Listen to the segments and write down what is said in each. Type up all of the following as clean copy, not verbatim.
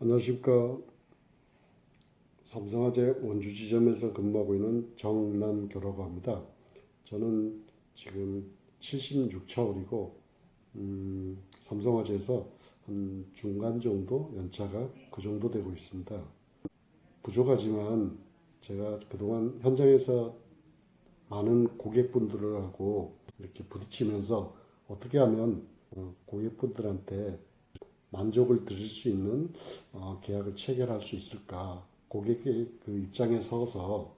안녕하십니까. 삼성화재 원주 지점에서 근무하고 있는 정남교라고 합니다. 저는 지금 76차월이고 삼성화재에서 한 중간 정도 연차가 그 정도 되고 있습니다. 부족하지만 제가 그동안 현장에서 많은 고객분들하고 이렇게 부딪히면서 어떻게 하면 고객분들한테 만족을 드릴 수 있는 계약을 체결할 수 있을까? 고객의 그 입장에 서서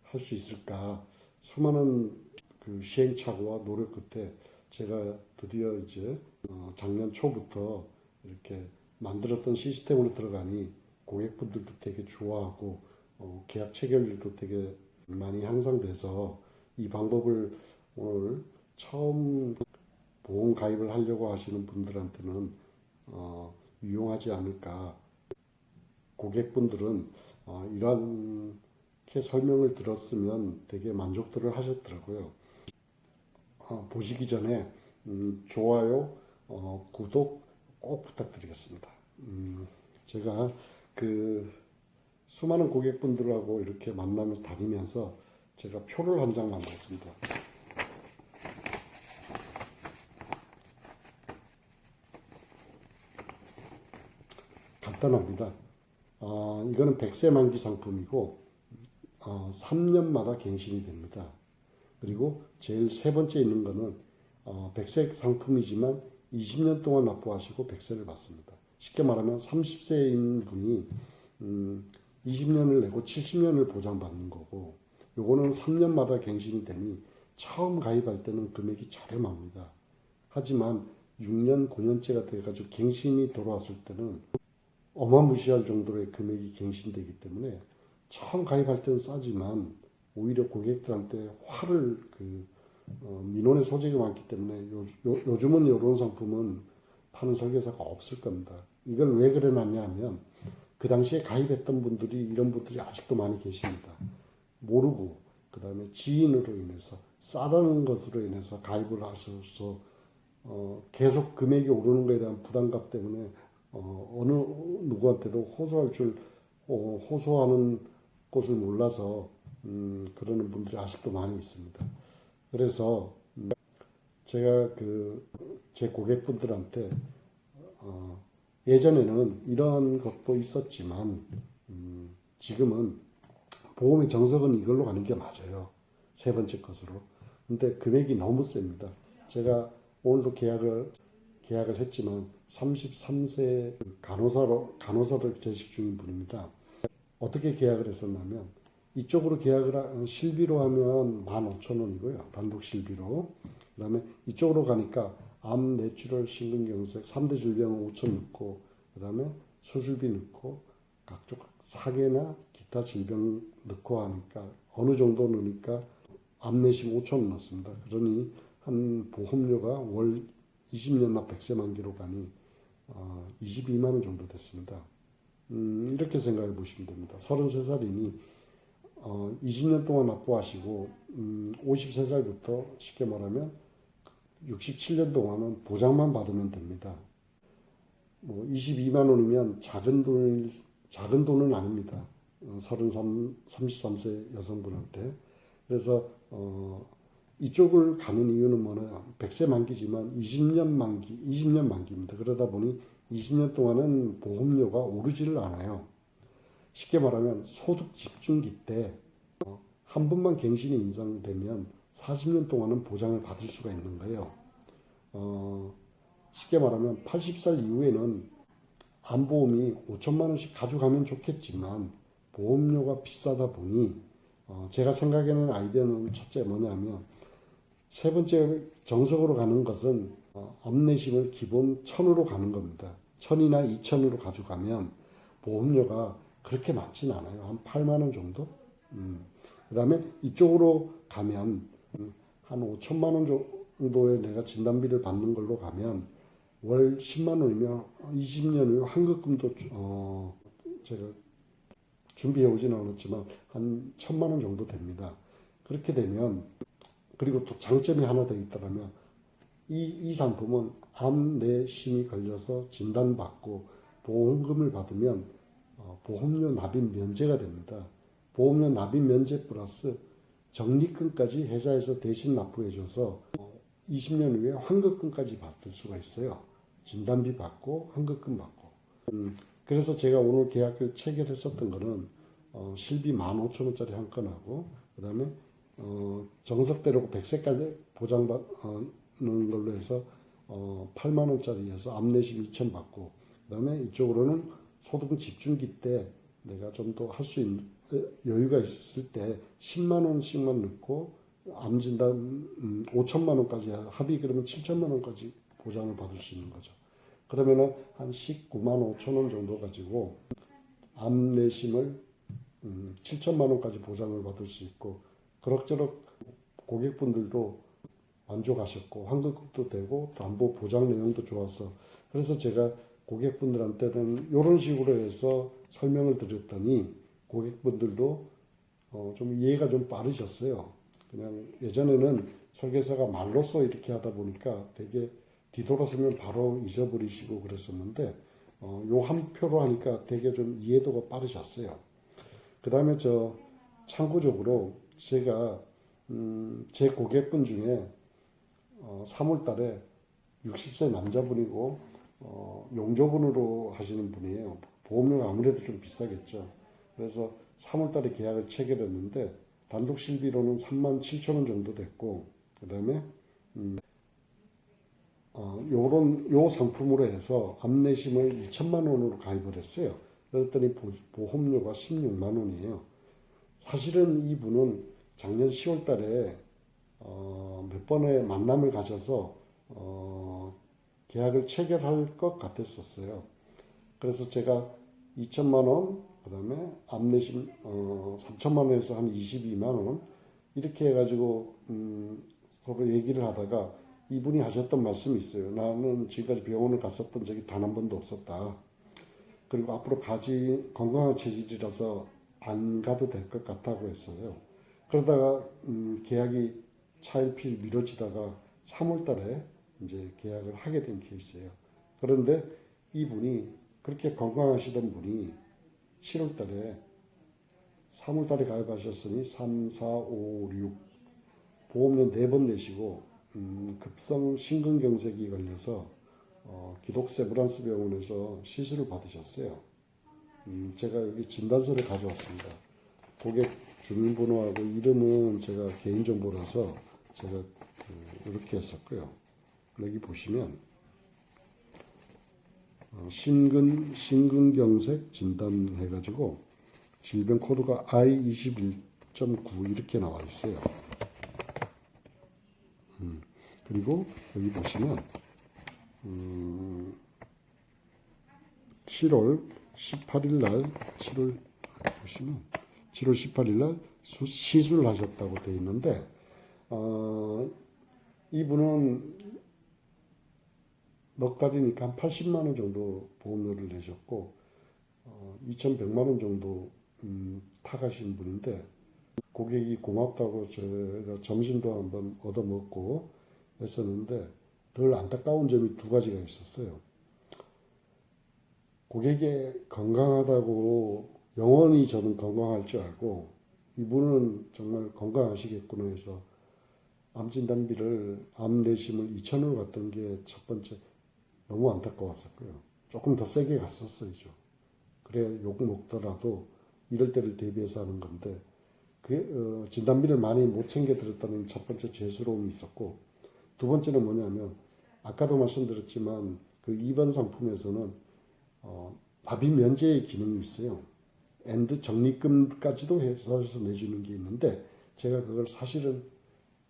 할 수 있을까? 수많은 그 시행착오와 노력 끝에 제가 드디어 이제 작년 초부터 이렇게 만들었던 시스템으로 들어가니 고객분들도 되게 좋아하고 계약 체결률도 되게 많이 향상돼서 이 방법을 오늘 처음 보험 가입을 하려고 하시는 분들한테는 유용하지 않을까. 고객분들은 이렇게 설명을 들었으면 되게 만족도를 하셨더라고요. 보시기 전에 좋아요, 구독 꼭 부탁드리겠습니다. 제가 그 수많은 고객분들하고 이렇게 만나면서 다니면서 제가 표를 한 장 만들었습니다. 간단합니다. 이거는 100세 만기 상품이고 3년마다 갱신이 됩니다. 그리고 제일 세 번째 있는 거는 100세 상품이지만 20년 동안 납부하시고 100세를 받습니다. 쉽게 말하면 30세인 분이 20년을 내고 70년을 보장받는 거고, 요거는 3년마다 갱신이 되니 처음 가입할 때는 금액이 저렴합니다. 하지만 6년, 9년째가 돼가지고 갱신이 돌아왔을 때는 어마무시할 정도의 금액이 갱신되기 때문에 처음 가입할 때는 싸지만 오히려 고객들한테 화를 민원의 소지가 많기 때문에 요즘은 이런 상품은 파는 설계사가 없을 겁니다. 이걸 왜 그래놨냐 하면 그 당시에 가입했던 분들이 이런 분들이 아직도 많이 계십니다. 모르고 그 다음에 지인으로 인해서 싸다는 것으로 인해서 가입을 하셔서 계속 금액이 오르는 것에 대한 부담감 때문에 어느 누구한테도 호소하는 것을 몰라서 그러는 분들이 아직도 많이 있습니다. 그래서 제가 제 고객분들한테 예전에는 이런 것도 있었지만 지금은 보험의 정석은 이걸로 가는 게 맞아요. 세 번째 것으로. 근데 금액이 너무 셉니다. 제가 오늘도 계약을 했지만 33세 간호사를 재직 중인 분입니다. 어떻게 계약을 했었냐면 이쪽으로 실비로 하면 15,000원이고요. 단독 실비로. 그 다음에 이쪽으로 가니까 암, 뇌출혈, 심근경색, 3대 질병은 5,000 넣고, 그 다음에 수술비 넣고, 각종 사계나 기타 질병 넣고 하니까 어느 정도 넣으니까 암내심 5,000원 넣습니다. 그러니 한 보험료가 월 20년 납 100세 만기로 가니 22만 원 정도 됐습니다. 이렇게 생각해 보시면 됩니다. 33살이니 20년 동안 납부하시고 53살부터 쉽게 말하면 67년 동안은 보장만 받으면 됩니다. 22만 원이면 작은 돈은 아닙니다. 33세 여성분한테. 그래서 이쪽을 가는 이유는 뭐냐? 100세 만기지만 20년 만기입니다. 그러다 보니 20년 동안은 보험료가 오르지를 않아요. 쉽게 말하면 소득 집중기 때 한 번만 갱신이 인상되면 40년 동안은 보장을 받을 수가 있는 거예요. 쉽게 말하면 80살 이후에는 암보험이 5천만 원씩 가져가면 좋겠지만 보험료가 비싸다 보니 제가 생각하는 아이디어는 첫째 뭐냐면 세 번째 정석으로 가는 것은 암내심을 기본 1,000으로 가는 겁니다. 1,000이나 2,000으로 가져가면 보험료가 그렇게 많진 않아요. 한 8만 원 정도? 그 다음에 이쪽으로 가면 한 5천만 원 정도의 내가 진단비를 받는 걸로 가면 월 10만 원이면 20년 후에 환급금도 제가 준비해 오진 않았지만 한 1,000만 원 정도 됩니다. 그렇게 되면 그리고 또 장점이 하나 더 있더라면 이 상품은 암 내심이 걸려서 진단받고 보험금을 받으면 보험료 납입 면제가 됩니다. 보험료 납입 면제 플러스 적립금까지 회사에서 대신 납부해줘서 20년 후에 환급금까지 받을 수가 있어요. 진단비 받고 환급금 받고. 그래서 제가 오늘 계약을 체결했었던 거는 실비 15,000원짜리 한 건하고 그 다음에 정석대로 100세까지 보장받는 걸로 해서 8만 원짜리 해서 암내심 2천 받고 그 다음에 이쪽으로는 소득 집중기 때 내가 좀 더 할 수 있는 여유가 있을 때 10만 원씩만 넣고 암진단 5천만 원까지 합의 그러면 7천만 원까지 보장을 받을 수 있는 거죠. 그러면은 한 19만 5천 원 정도 가지고 암내심을 7천만 원까지 보장을 받을 수 있고 그럭저럭 고객분들도 만족하셨고 환급도 되고 담보 보장 내용도 좋아서 그래서 제가 고객분들한테는 이런 식으로 해서 설명을 드렸더니 고객분들도 좀 이해가 좀 빠르셨어요. 그냥 예전에는 설계사가 말로써 이렇게 하다 보니까 되게 뒤돌아서면 바로 잊어버리시고 그랬었는데 요 한 표로 하니까 되게 좀 이해도가 빠르셨어요. 그 다음에 참고적으로 제가 제 고객분 중에 3월 달에 60세 남자분이고 용조분으로 하시는 분이에요. 보험료가 아무래도 좀 비싸겠죠. 그래서 3월 달에 계약을 체결했는데 단독 실비로는 3만 7천 원 정도 됐고 그 다음에 요 상품으로 해서 암내심을 2천만 원으로 가입을 했어요. 그랬더니 보험료가 16만 원이에요. 사실은 이분은 작년 10월 달에 몇 번의 만남을 가져서 계약을 체결할 것 같았었어요. 그래서 제가 2천만 원, 그 다음에 암내심 3천만 원에서 한 22만 원 이렇게 해가지고 서로 얘기를 하다가 이분이 하셨던 말씀이 있어요. 나는 지금까지 병원을 갔었던 적이 단 한 번도 없었다. 그리고 앞으로 건강한 체질이라서 안 가도 될 것 같다고 했어요. 그러다가 계약이 차일피일 미뤄지다가 3월 달에 이제 계약을 하게 된 케이스예요. 그런데 이분이 그렇게 건강하시던 분이 7월 달에 3월 달에 가입하셨으니 3, 4, 5, 6 보험료 4번 내시고 급성 심근경색이 걸려서 기독 세브란스 병원에서 시술을 받으셨어요. 제가 여기 진단서를 가져왔습니다. 고객 주민번호하고 이름은 제가 개인정보라서 제가 이렇게 했었고요. 여기 보시면 심근경색 진단해가지고 질병 코드가 I21.9 이렇게 나와 있어요. 그리고 여기 보시면 7월 18일 날 7월 18일 날 시술을 하셨다고 되어 있는데 이분은 넉 달이니까 한 80만 원 정도 보험료를 내셨고 2,100만 원 정도 타가신 분인데 고객이 고맙다고 제가 점심도 한번 얻어먹고 했었는데 늘 안타까운 점이 두 가지가 있었어요. 고객이 건강하다고 영원히 저는 건강할 줄 알고 이분은 정말 건강하시겠구나 해서 암진단비를 암내심을 2천원을 갔던 게 첫 번째 너무 안타까웠었고요. 조금 더 세게 갔었어야죠. 그래야 욕 먹더라도 이럴 때를 대비해서 하는 건데 진단비를 많이 못 챙겨 드렸다는 첫 번째 죄스러움이 있었고 두 번째는 뭐냐면 아까도 말씀드렸지만 그 2번 상품에서는 납입 면제의 기능이 있어요. 엔드 적립금까지도 해서 내주는 게 있는데 제가 그걸 사실은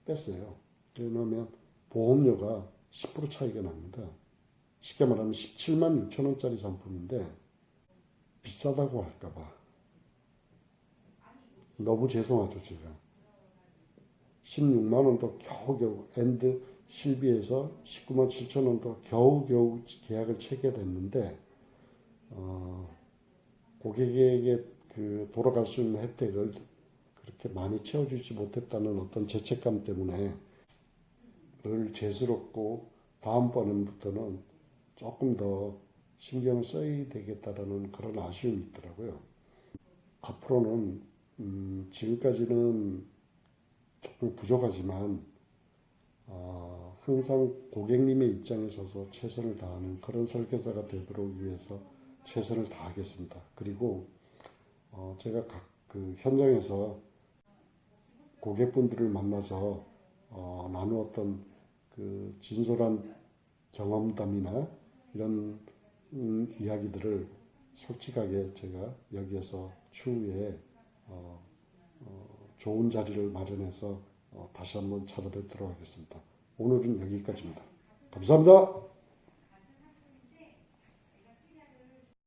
뺐어요. 왜냐하면 보험료가 10% 차이가 납니다. 쉽게 말하면 17만 6천 원짜리 상품인데 비싸다고 할까봐 너무 죄송하죠 제가. 16만 원도 겨우겨우 엔드 실비에서 19만 7천 원도 겨우겨우 계약을 체결했는데 고객에게 그 돌아갈 수 있는 혜택을 그렇게 많이 채워주지 못했다는 어떤 죄책감 때문에 늘 죄스럽고 다음번부터는 조금 더 신경을 써야 되겠다라는 그런 아쉬움이 있더라고요. 앞으로는 지금까지는 조금 부족하지만 항상 고객님의 입장에 서서 최선을 다하는 그런 설계사가 되도록 위해서 최선을 다하겠습니다. 그리고 제가 각 그 현장에서 고객분들을 만나서 나누었던 그 진솔한 경험담이나 이런 이야기들을 솔직하게 제가 여기에서 추후에 좋은 자리를 마련해서 다시 한번 찾아뵙도록 하겠습니다. 오늘은 여기까지입니다. 감사합니다.